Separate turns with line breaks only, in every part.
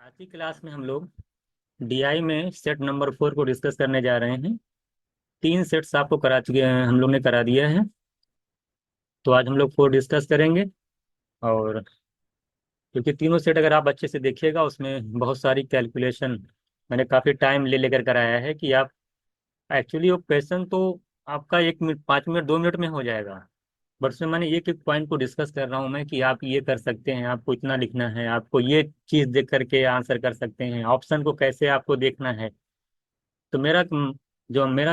आज की क्लास में हम लोग डीआई में सेट नंबर 4 को डिस्कस करने जा रहे हैं। 3 सेट्स आपको करा चुके हैं, हम लोग ने करा दिया है। तो आज हम लोग 4 डिस्कस करेंगे। और क्योंकि तीनों सेट अगर आप अच्छे से देखिएगा उसमें बहुत सारी कैलकुलेशन मैंने काफ़ी टाइम ले लेकर कराया है कि आप एक्चुअली वो क्वेश्चन तो आपका 1 मिनट 5 मिनट 2 मिनट में हो जाएगा। बट उसमें मैंने एक एक पॉइंट को डिस्कस कर रहा हूँ मैं कि आप ये कर सकते हैं, आपको इतना लिखना है, आपको ये चीज़ देख करके आंसर कर सकते हैं, ऑप्शन को कैसे आपको देखना है। तो मेरा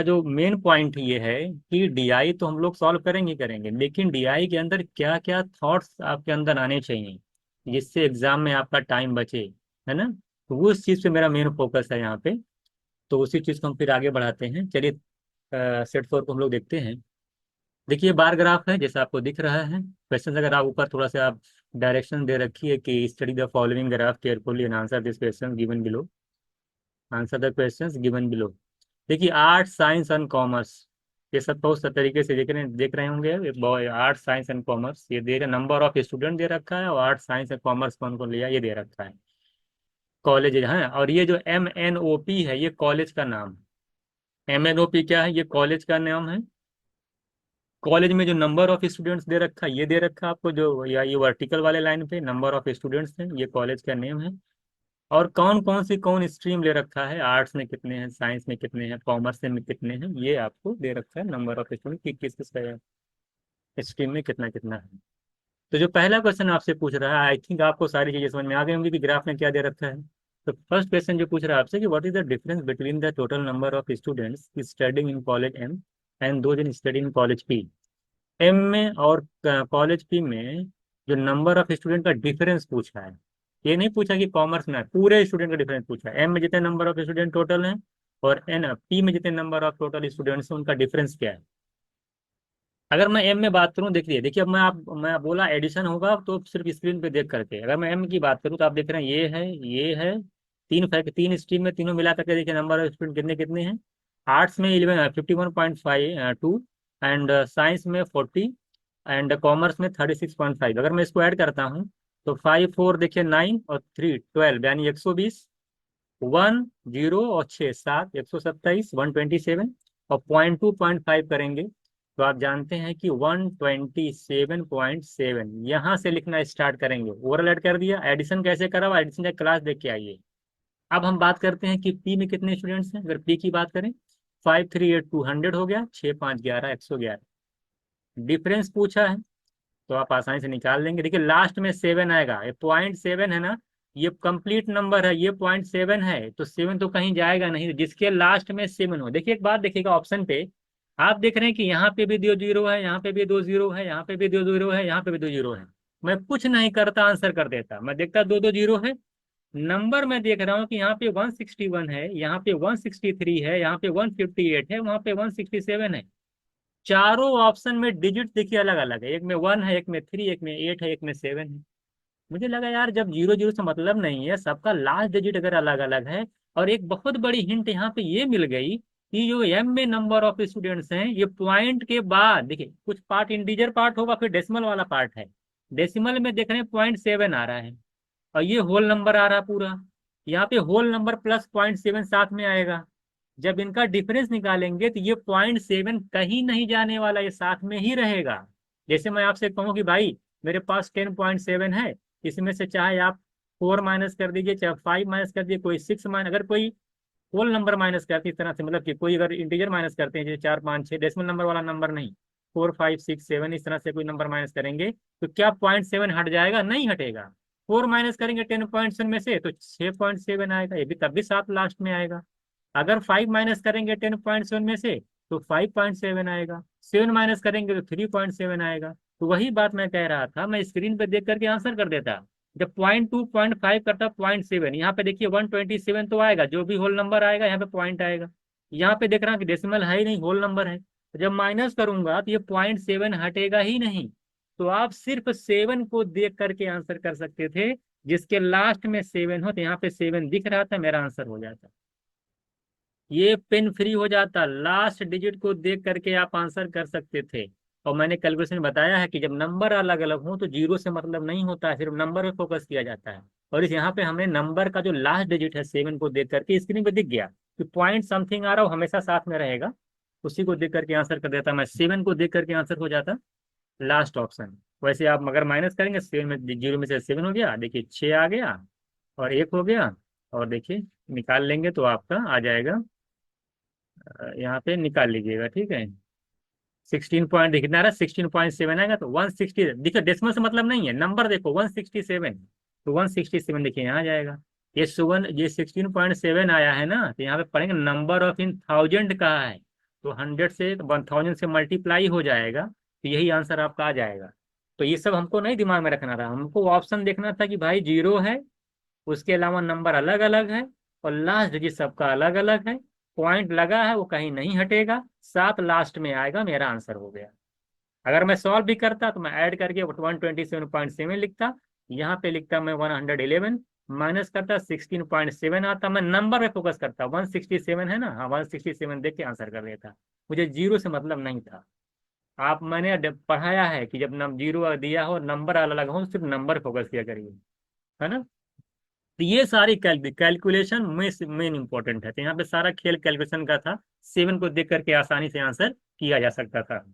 जो मेन पॉइंट ये है कि डीआई तो हम लोग सॉल्व करेंगे ही करेंगे, लेकिन डीआई के अंदर क्या क्या थॉट्स आपके अंदर आने चाहिए जिससे एग्जाम में आपका टाइम बचे, है ना। तो वो उस चीज़ पे मेरा मेन फोकस है यहाँ पे। तो उसी चीज़ को हम फिर आगे बढ़ाते हैं। चलिए सेट 4 को हम लोग देखते हैं। देखिए बार ग्राफ है जैसा आपको दिख रहा है। क्वेश्चन अगर आप ऊपर थोड़ा सा आप डायरेक्शन दे रखी है कि study the following graph carefully and answer this question given below. Answer the questions given below. देखिए आर्ट साइंस एंड कॉमर्स, ये सब बहुत सा तरीके से देख रहे होंगे। आर्ट साइंस एंड कॉमर्स ये दे रहे, नंबर ऑफ स्टूडेंट दे रखा है और आर्ट साइंस एंड कॉमर्स कौन कौन लिया ये दे रखा है। कॉलेज है और ये जो MNOP है ये कॉलेज का नाम है। MNOP क्या है? ये कॉलेज का नाम है। कॉलेज में जो नंबर ऑफ स्टूडेंट्स दे रखा है ये दे रखा है आपको, जो या ये वर्टिकल वाले लाइन पे नंबर ऑफ स्टूडेंट्स हैं, ये कॉलेज का नेम है। और कौन कौन सी कौन स्ट्रीम ले रखा है, आर्ट्स में कितने हैं, साइंस में कितने हैं, कॉमर्स में कितने हैं, ये आपको दे रखा है नंबर ऑफ स्टूडेंट कि किस किस स्ट्रीम में कितना कितना है। तो जो पहला क्वेश्चन आपसे पूछ रहा है, आई थिंक आपको सारी चीजें समझ में आ गई होंगी कि ग्राफ में क्या दे रखा है। तो फर्स्ट क्वेश्चन जो पूछ रहा है आपसे कि what is the difference between the total number of students studying in college M and those in study in college P. M में और कॉलेज पी में जो नंबर ऑफ स्टूडेंट का डिफरेंस पूछा है, ये नहीं पूछा कि कॉमर्स में है, पूरे स्टूडेंट का डिफरेंस पूछा है। एम में जितने नंबर ऑफ स्टूडेंट टोटल हैं और एन पी में जितने नंबर ऑफ टोटल स्टूडेंट्स हैं उनका डिफरेंस क्या है। अगर मैं एम में बात करूं, देखिए देखिए अब मैं बोला एडिशन होगा तो सिर्फ स्क्रीन पे देख करके, अगर मैं एम की बात करूं तो आप देख रहे हैं ये है 3 स्ट्रीम में तीनों मिला करके देखिए नंबर ऑफ स्टूडेंट कितने कितने हैं। आर्ट्स में 51.52 एंड साइंस में 40 एंड कॉमर्स में 36.5। अगर मैं इसको ऐड करता हूँ तो 5 4 देखिए 9 और 3 12 यानी 120, 10 और 6 7 127 127 और 0.2 0.5 करेंगे तो आप जानते हैं कि 127.7 यहाँ से लिखना स्टार्ट करेंगे। ओवरल ऐड कर दिया, एडिशन कैसे करा हुआ एडिशन का क्लास देख के आइए। अब हम बात करते हैं कि पी में कितने स्टूडेंट्स हैं। अगर पी की बात करें 5 3 8 200 हो गया, 6 5 11 111। डिफरेंस पूछा है तो आप आसानी से निकाल लेंगे। देखिए लास्ट में 7 आएगा, ये 0.7 है ना, ये कंप्लीट नंबर है, ये 0.7 है तो 7 तो कहीं जाएगा नहीं, जिसके लास्ट में 7 हो। देखिए एक बात देखिएगा ऑप्शन पे, आप देख रहे हैं कि यहाँ पे भी 2 जीरो है, यहाँ पे भी 2 जीरो है, यहाँ पे भी 2 जीरो है, यहाँ पे भी 2 जीरो है। मैं कुछ नहीं करता आंसर कर देता, मैं देखता 2 2 जीरो है। नंबर मैं देख रहा हूँ कि यहाँ पे 161 है, यहाँ पे 163 है, यहाँ पे 158 है, वहां पे 167 है। चारों ऑप्शन में डिजिट देखिए अलग अलग है, एक में 1 है, एक में 3, एक में 8 है, एक में 7 है। मुझे लगा यार जब 0 0 से मतलब नहीं है, सबका लास्ट डिजिट अगर अलग अलग है। और एक बहुत बड़ी हिंट यहाँ पे ये मिल गई कि जो एम में नंबर ऑफ स्टूडेंट्स हैं ये पॉइंट के बाद देखिए कुछ पार्ट इंटीजर पार्ट होगा, फिर डेसिमल वाला पार्ट है। डेसिमल में देख रहे हैं 0.7 आ रहा है और ये होल नंबर आ रहा पूरा। यहाँ पे होल नंबर प्लस 0.7 साथ में आएगा। जब इनका डिफरेंस निकालेंगे तो ये 0.7 कहीं नहीं जाने वाला, ये साथ में ही रहेगा। जैसे मैं आपसे कहूँ कि भाई मेरे पास 10.7 है, इसमें से चाहे आप 4 माइनस कर दीजिए, चाहे 5 माइनस कर दीजिए, कोई 6 माइनस, अगर कोई होल नंबर माइनस करते इस तरह से, मतलब कि कोई अगर इंटीजर माइनस करते हैं जैसे 4 5 6, डेसिमल नंबर वाला नंबर नहीं, 4 5 6 7 इस तरह से कोई नंबर माइनस करेंगे तो क्या 0.7 हट जाएगा? नहीं हटेगा। 4 माइनस करेंगे 10.7 में से तो 6.7 आएगा, ये भी तब भी 7 लास्ट में आएगा। अगर 5 माइनस करेंगे 10.7 में से तो 5.7 आएगा, 7 माइनस करेंगे तो 3.7 आएगा। तो वही बात मैं कह रहा था, मैं स्क्रीन पे देख करके आंसर कर देता। जब 0.2 0.5 करता 0.7, यहाँ पे देखिए 127 तो आएगा, जो भी होल नंबर आएगा यहाँ पे पॉइंट आएगा। यहाँ पे देख रहा हूँ कि डेसिमल है ही नहीं, होल नंबर है, तो जब माइनस करूंगा तो ये 0.7 हटेगा ही नहीं। तो आप सिर्फ 7 को देख करके आंसर कर सकते थे, जिसके लास्ट में 7 हो, तो यहाँ पे 7 दिख रहा था, मेरा आंसर हो जाता। ये पेन फ्री हो जाता, लास्ट डिजिट को देख करके आप आंसर कर सकते थे। और मैंने कैलकुलेशन बताया है कि जब नंबर अलग अलग हो तो जीरो से मतलब नहीं होता है, सिर्फ नंबर पे फोकस किया जाता है। और इस यहाँ पे हमने नंबर का जो लास्ट डिजिट है 7 को देख करके स्क्रीन पे दिख गया कि पॉइंट समथिंग आ रहा हो हमेशा साथ में रहेगा, उसी को देख करके आंसर कर देता। मैं 7 को देख करके आंसर हो जाता लास्ट ऑप्शन। वैसे आप मगर माइनस करेंगे 7 में, 0 में से 7 हो गया, देखिए 6 आ गया और 1 हो गया, और देखिए निकाल लेंगे तो आपका आ जाएगा। यहाँ पे निकाल लीजिएगा, ठीक है। 16 पॉइंट कितना आ रहा है, 16.7 आएगा, तो 160। देखिए डेसिमल से मतलब नहीं है, नंबर देखो 167, तो 167 देखिए यहाँ आ जाएगा। ये 16.7 आया है ना, तो यहाँ पे पढ़ेंगे नंबर ऑफ इन थाउजेंड कहा है, तो 100 से 1000 से मल्टीप्लाई हो जाएगा, तो यही आंसर आपका आ जाएगा। तो ये सब हमको नहीं दिमाग में रखना था, हमको ऑप्शन देखना था कि भाई जीरो है, उसके अलावा नंबर अलग अलग है, और लास्ट डिजिट सबका अलग अलग है, पॉइंट लगा है वो कहीं नहीं हटेगा, 7 लास्ट में आएगा, मेरा आंसर हो गया। अगर मैं सॉल्व भी करता तो मैं ऐड करके 127.7 लिखता, यहाँ पे लिखता मैं 111, माइनस करता 16.7 आता, मैं नंबर पे फोकस करता, 167 है ना, हाँ 167 देख के आंसर कर देता, मुझे जीरो से मतलब नहीं था। आप मैंने पढ़ाया है कि जब जीरो दिया हो नंबर अलग हो, सिर्फ नंबर फोकस किया करिए, है ना। तो ये सारी कैलकुलेशन में मेन इंपॉर्टेंट है, तो यहाँ पे सारा खेल कैलकुलेशन का था, 7 को देख करके आसानी से आंसर किया जा सकता था।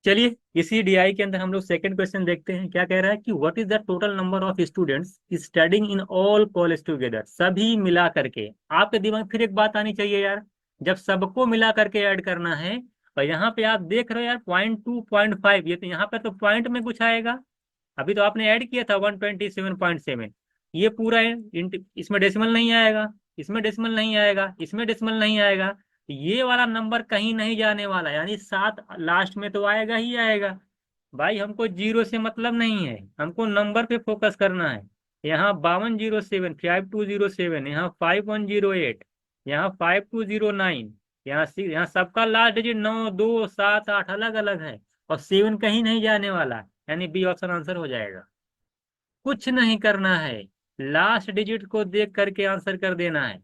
चलिए इसी डीआई के अंदर हम लोग सेकंड क्वेश्चन देखते हैं, क्या कह रहा है कि what is the total number of students studying in all college together, सभी मिला करके। आपके दिमाग में फिर एक बात आनी चाहिए यार, जब सबको मिला करके ऐड करना है, और यहाँ पे आप देख रहे हो यार 0.2 0.5, ये तो यहाँ पे तो पॉइंट में कुछ आएगा, अभी तो आपने ऐड किया था 127.7, ये पूरा है, इसमें डेसिमल नहीं आएगा, इसमें डेसिमल नहीं आएगा, इसमें डेसिमल नहीं आएगा, तो ये वाला नंबर कहीं नहीं जाने वाला, यानी 7 लास्ट में तो आएगा ही आएगा। भाई हमको जीरो से मतलब नहीं है, हमको नंबर पे फोकस करना है। यहाँ 5207, 5207, यहाँ 5108, यहाँ 5209, यहाँ सबका लास्ट डिजिट 9 2 7 8 अलग अलग है, और 7 कहीं नहीं जाने वाला, यानी बी ऑप्शन आंसर हो जाएगा। कुछ नहीं करना है, लास्ट डिजिट को देख करके आंसर कर देना है,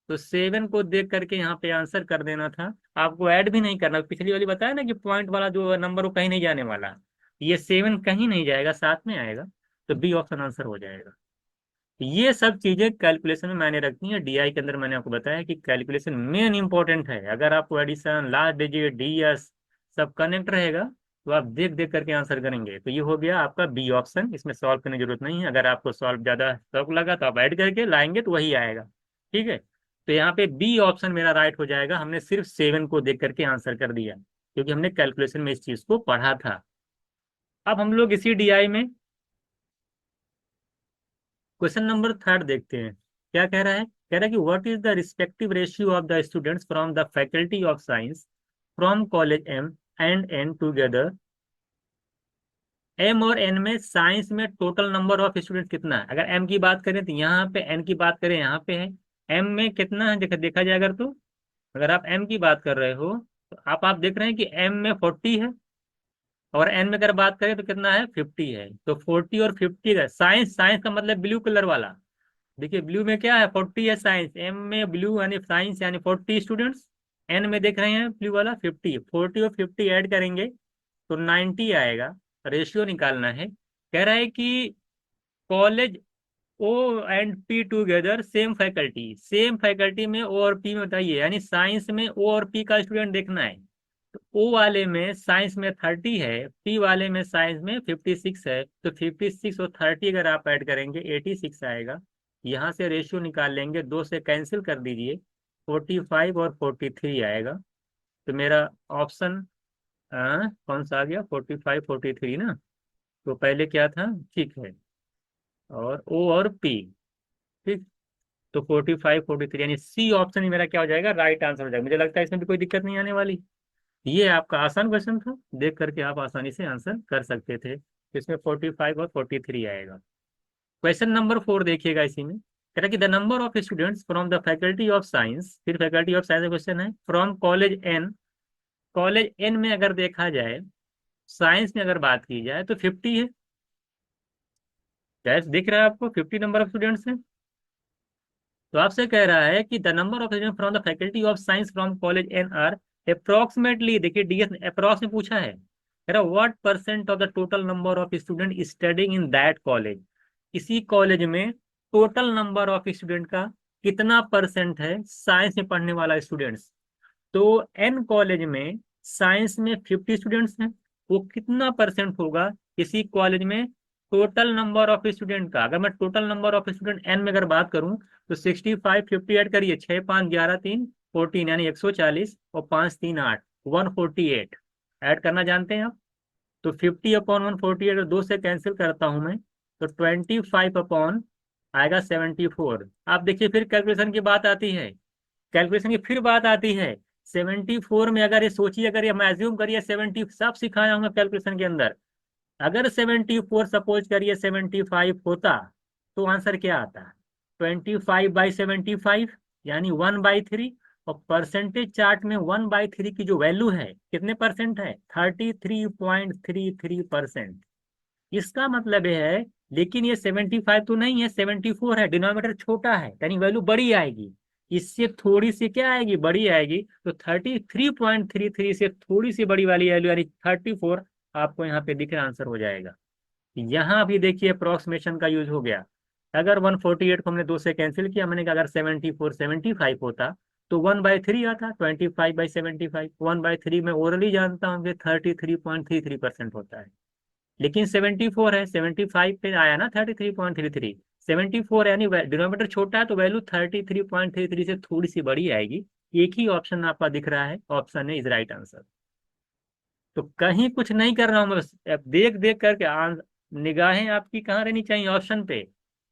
तो 7 को देख करके यहाँ पे आंसर कर देना था, आपको ऐड भी नहीं करना। पिछली वाली बताया ना कि पॉइंट वाला जो नंबर वो कहीं नहीं जाने वाला, ये 7 कहीं नहीं जाएगा, साथ में आएगा, तो बी ऑप्शन आंसर हो जाएगा। ये सब चीजें कैलकुलेशन में मैंने रखी है, डीआई के अंदर मैंने आपको बताया कि कैलकुलेशन मेन इंपॉर्टेंट है, अगर आपको एडिशन लास्ट डिजिट डीएस सब कनेक्ट रहेगा, तो आप देख देख करके आंसर करेंगे। तो ये हो गया आपका बी ऑप्शन, इसमें सॉल्व करने की जरूरत नहीं है, अगर आपको सॉल्व ज्यादा शौक लगा तो आप ऐड करके लाएंगे तो वही आएगा, ठीक है। तो यहाँ पे बी ऑप्शन मेरा राइट हो जाएगा, हमने सिर्फ 7 को देख करके आंसर कर दिया, क्योंकि हमने कैलकुलेशन में इस चीज को पढ़ा था। अब हम लोग इसी डीआई में क्वेश्चन नंबर थर्ड देखते हैं, क्या कह रहा है, कह रहा है कि what is the respective ratio of the students from the faculty of science from college M and N together. M और एन में साइंस में टोटल नंबर ऑफ स्टूडेंट कितना है, अगर एम की बात करें तो यहाँ पे, एन की बात करें यहाँ पे है, एम में कितना है देखा जाए अगर, तो अगर आप एम की बात कर रहे हो तो आप देख रहे हैं कि एम में 40 है, और एन में अगर बात करें तो कितना है 50 है, तो 40 और 50 है। साइंस, साइंस का मतलब ब्लू कलर वाला, देखिए ब्लू में क्या है 40 है साइंस, एम में ब्लू यानी साइंस यानी 40 स्टूडेंट्स, एन में देख रहे हैं ब्लू वाला 50, 40 और 50 ऐड करेंगे तो 90 आएगा। रेशियो निकालना है, कह रहा है कि college O and P together same faculty, same faculty में ओ और पी में बताइए, यानी साइंस में ओ और पी का स्टूडेंट देखना है। तो ओ वाले में साइंस में 30 है, पी वाले में साइंस में 56 है, तो 56 और 30 अगर आप ऐड करेंगे 86 आएगा। यहाँ से रेशियो निकाल लेंगे, 2 से कैंसिल कर दीजिए, 45 और 43 आएगा। तो मेरा ऑप्शन कौन सा आ गया, 45 43 ना, तो पहले क्या था, ठीक है, और ओ और पी, ठीक, तो 45 43 यानी सी ऑप्शन ही मेरा क्या हो जाएगा, राइट आंसर हो जाएगा। मुझे लगता है इसमें भी कोई दिक्कत नहीं आने वाली। ये आपका आसान क्वेश्चन था, देख करके आप आसानी से आंसर कर सकते थे, इसमें 45 और 43 आएगा। क्वेश्चन नंबर 4 देखिएगा, इसी में कह रहा है कि the number of students from the faculty of science, फिर फैकल्टी ऑफ साइंस क्वेश्चन है, from college N, college N में अगर देखा जाए, साइंस में अगर बात की जाए तो 50 है, गैस दिख रहा है आपको 50 नंबर ऑफ स्टूडेंट्स है। तो आपसे कह रहा है कि the number of student from the faculty of science from college N are approximately, देखिए डीएस अप्रॉक्स में पूछा है, कह रहा what percent of the total number of student studying in that college. इसी कॉलेज में टोटल नंबर ऑफ स्टूडेंट का कितना परसेंट है साइंस में पढ़ने वाला स्टूडेंट्स। तो एन कॉलेज में साइंस में 50 स्टूडेंट्स हैं, वो कितना परसेंट होगा इसी कॉलेज में टोटल नंबर ऑफ स्टूडेंट का। अगर मैं total number of student N में अगर बात करूं तो 65 50 ऐड करिए, 6 5 11 3 14 यानी 140 और 5 3 8 148 ऐड करना जानते हैं आप। तो 50/148 और 2 से कैंसिल करता हूं मैं, तो 25 अपॉन आएगा 74। आप देखिए फिर कैलकुलेशन की बात आती है, कैलकुलेशन की फिर बात आती है। 74 में अगर ये सोचिए, अगर ये मैं एज्यूम करिए 70, सब सिखाया हूँ कैलकुलेशन के अंदर, अगर 74 सपोज करिए 75 होता तो आंसर क्या आता? 25/75 यानी 1/3। और परसेंटेज चार्ट में 1/3 की जो वैल्यू है कितने परसेंट है? 33.33%। इसका मतलब ये है, लेकिन ये 75 तो नहीं है, 74 है, डिनोमिनेटर छोटा है यानी वैल्यू बड़ी आएगी। इससे थोड़ी सी क्या आएगी? बड़ी आएगी। तो 33.33 से थोड़ी सी बड़ी वाली वैल्यू यानी 34 आपको यहाँ पे दिख रहा आंसर हो जाएगा। यहाँ भी देखिए अप्रोक्सीमेशन का यूज हो गया। अगर 148 को हमने 2 से कैंसिल किया, मैंने कहा अगर 74 75 होता तो 1/3 आता, 25/75। 1/3 में ओरली जानता हूँ कि 33.33% होता है। लेकिन 74 है, 75 पे आया ना 33.33, 74 यानी डिनोमिनेटर छोटा है तो वैल्यू 33.33 से थोड़ी सी बड़ी आएगी। एक ही ऑप्शन आपका दिख रहा है, ऑप्शन है इज राइट आंसर। तो कहीं कुछ नहीं कर रहा हूँ मैं, बस अब देख देख करके निगाहें आपकी कहाँ रहनी चाहिए? ऑप्शन पे।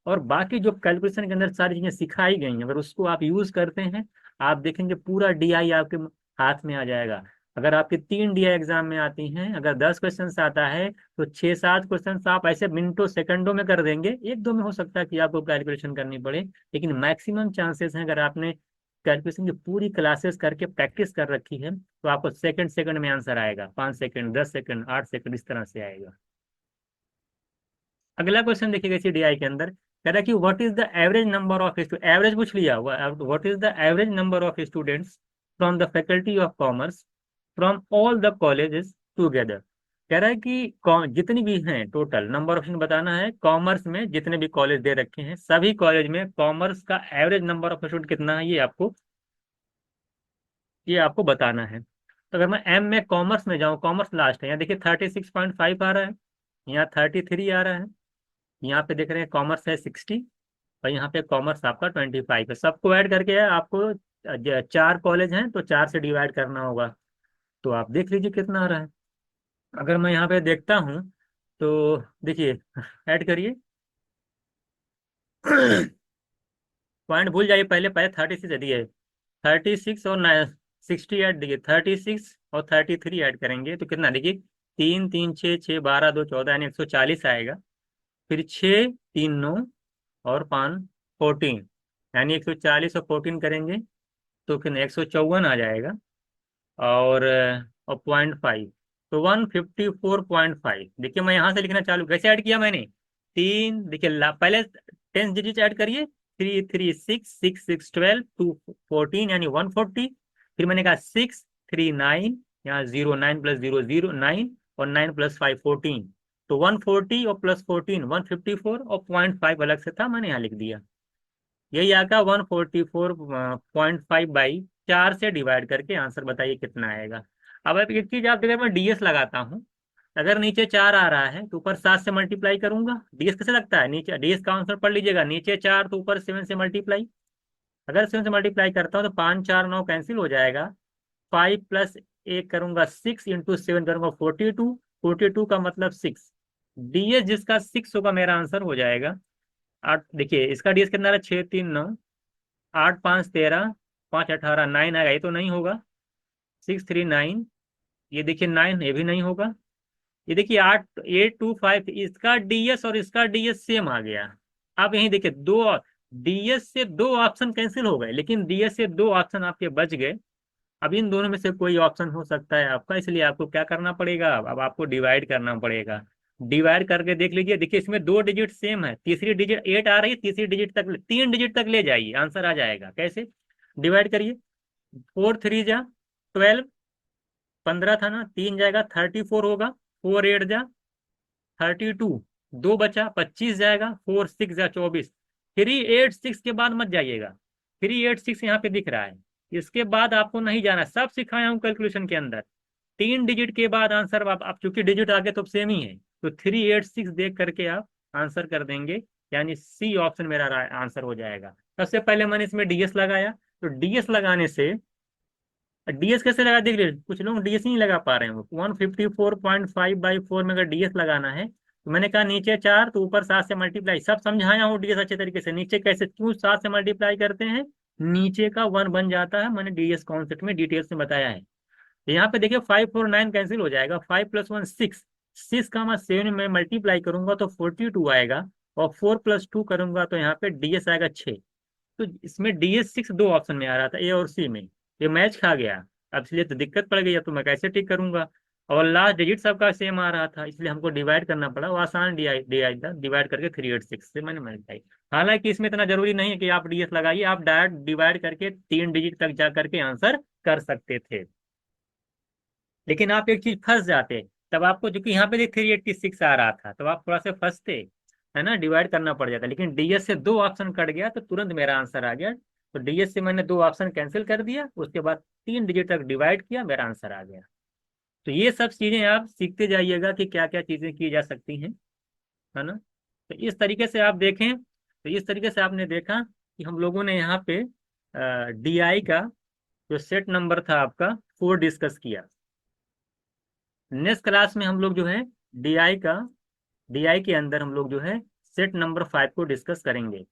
और बाकी जो कैलकुलेशन के अंदर सारी चीजें सिखाई गई हैं, अगर उसको आप यूज करते हैं, आप देखेंगे पूरा डीआई आपके हाथ में आ जाएगा। अगर आपके 3 डीआई एग्जाम में आती हैं, अगर 10 क्वेश्चन आता है तो 6 7 क्वेश्चन आप ऐसे मिनटों सेकंडों में कर देंगे। एक दो में हो सकता है कि आपको कैलकुलेशन करनी पड़े, लेकिन मैक्सिमम चांसेस हैं अगर आपने कैलकुलेशन की पूरी क्लासेस करके प्रैक्टिस कर रखी है तो आपको सेकंड सेकंड में आंसर आएगा, 5 सेकंड 10 सेकंड 8 सेकंड इस तरह से आएगा। अगला क्वेश्चन देखिएगा इसी डीआई के अंदर, कह रहा है कि what is the average number of student, average पूछ लिया हुआ, what is the average number of students from the faculty of commerce from all the colleges together. कह रहा है कि जितनी भी हैं टोटल नंबर ऑफ स्टूडेंट बताना है, कॉमर्स में जितने भी कॉलेज दे रखे हैं सभी कॉलेज में कॉमर्स का एवरेज नंबर ऑफ स्टूडेंट कितना है, ये आपको बताना है। तो अगर मैं एम में कॉमर्स में जाऊँ, कॉमर्स लास्ट है, यहाँ देखिए 36.5 आ रहा है, यहाँ 33 आ रहा है, यहाँ पे देख रहे हैं कॉमर्स है 60 और यहाँ पे कॉमर्स आपका 25 है। सबको ऐड करके आपको 4 कॉलेज हैं तो 4 से डिवाइड करना होगा। तो आप देख लीजिए कितना आ रहा है। अगर मैं यहाँ पे देखता हूँ तो देखिए ऐड करिए पॉइंट भूल जाइए, पहले पहले 36 दिए, 36 और 60 ऐड देखिए, 36 और 33 ऐड करेंगे तो कितना देखिए, 3 3 6 6 12 2 14 यानी 140 आएगा। फिर 6 3 9 और 5 14 यानी 140 और 14 करेंगे तो कितना 154 आ जाएगा। और 0.5 तो 154.5। देखिए मैं यहाँ से लिखना चालू, कैसे ऐड किया मैंने? तीन देखिए पहले 10 डिजिट ऐड करिए, 3 3 6 6 6 12 2 14 यानी 140। फिर मैंने कहा 6 3 9, यहाँ 0 9 प्लस 0 0 9 और 9 प्लस 5 14। तो 140 और प्लस 14 154 और 0.5 अलग से था मैंने यहाँ लिख दिया। यही आका 144.5/4 से डिवाइड करके आंसर बताइए कितना आएगा। अब एक चीज आप देखिए, मैं डीएस लगाता हूँ, अगर नीचे 4 आ रहा है तो ऊपर 7 से मल्टीप्लाई करूंगा। डीएस कैसे लगता है? नीचे डीएस का आंसर पढ़ लीजिएगा, नीचे 4 तो ऊपर 7 से मल्टीप्लाई। अगर 7 से मल्टीप्लाई करता हूँ तो 5 4 9 कैंसिल हो जाएगा। 5 प्लस 1 करूंगा 6 इंटू 7 करूंगा 42, 42 का मतलब 6। डीएस जिसका 6 होगा मेरा आंसर हो जाएगा 8। देखिए इसका डीएस कितना है? 6 3 9, 8 5 13, 5 18 9 आएगा, ये तो नहीं होगा। 6 3 9, ये देखिए 9, ये भी नहीं होगा। ये देखिए 8 8 2 5, इसका डीएस और इसका डीएस सेम आ गया। अब यही देखिए दो, डीएस से 2 ऑप्शन कैंसिल हो गए लेकिन डीएस से 2 ऑप्शन आपके बच गए। अब इन दोनों में से कोई ऑप्शन हो सकता है आपका, इसलिए आपको क्या करना पड़ेगा? अब आपको डिवाइड करना पड़ेगा। डिवाइड करके देख लीजिए, देखिए इसमें 2 डिजिट सेम है, तीसरी डिजिट 8 आ रही है, तीसरी डिजिट तक 3 डिजिट तक ले जाइए आंसर आ जाएगा। कैसे? डिवाइड करिए, 4 3 जा 12, 15 था ना, 3 जाएगा 34 होगा, 4 8 जा 32, दो बचा, 25 जाएगा, 4 6 या 24। 386 के बाद मत जाइएगा, 386 यहाँ पे दिख रहा है, इसके बाद आपको नहीं जाना, सब सिखाया हूँ कैलकुलेशन के अंदर। 3 डिजिट के बाद आंसर, आप चूंकि डिजिट आगे तो सेम ही है, तो 386 देख करके आप आंसर कर देंगे, यानी सी ऑप्शन मेरा आंसर हो जाएगा। सबसे पहले मैंने इसमें डीएस लगाया, तो डीएस लगाने से, डीएस कैसे लगा देख लीजिए, कुछ लोग डीएस नहीं लगा पा रहे हैं। 154.5/4 में अगर डीएस लगाना है, तो मैंने कहा नीचे 4 तो ऊपर 7 से मल्टीप्लाई, सब समझाया हूँ डीएस अच्छे तरीके से। नीचे कैसे, क्यों 7 से मल्टीप्लाई करते हैं, नीचे का 1 बन जाता है, मैंने डीएस कॉन्सेप्ट में डिटेल से बताया है। यहाँ पे देखिए 5 और 9 कैंसिल हो जाएगा, 5 + 1 6, 6, 7 में मल्टीप्लाई करूंगा तो 42 आएगा, और 4 + 2 करूंगा तो यहाँ पे डीएस आएगा 6। तो इसमें DS6 दो ऑप्शन में आ रहा था, ए और सी में, ये मैच खा गया। अब इसलिए तो दिक्कत पड़ गई, अब तो मैं कैसे ठीक करूंगा। और लास्ट डिजिट सबका सेम आ रहा था, इसलिए हमको डिवाइड करना पड़ा, वो आसान डी आई डी आई था, डिवाइड करके 386 से मैंने मल्टीप्लाई। हालांकि इसमें इतना जरूरी नहीं है कि आप डीएस लगाइए, आप डायरेक्ट डिवाइड करके 3 डिजिट तक जा करके आंसर कर सकते थे। लेकिन आप एक चीज फंस जाते, तब आपको, जो कि यहाँ पे 386 आ रहा था, तब आप थोड़ा सा फंसते, है ना, डिवाइड करना पड़ जाता। लेकिन डीएस से दो ऑप्शन कट गया तो तुरंत मेरा आंसर आ गया। तो डीएस से मैंने दो ऑप्शन कैंसिल कर दिया, उसके बाद 3 डिजिट तक डिवाइड किया, मेरा आंसर आ गया। तो ये सब चीजें आप सीखते जाइएगा कि क्या क्या चीजें की जा सकती हैं, है ना। तो इस तरीके से आप देखें, तो इस तरीके से आपने देखा कि हम लोगों ने यहाँ पे डीआई का जो सेट नंबर था आपका 4 डिस्कस किया। नेक्स्ट क्लास में हम लोग जो है डीआई के अंदर हम लोग जो है सेट नंबर 5 को डिस्कस करेंगे।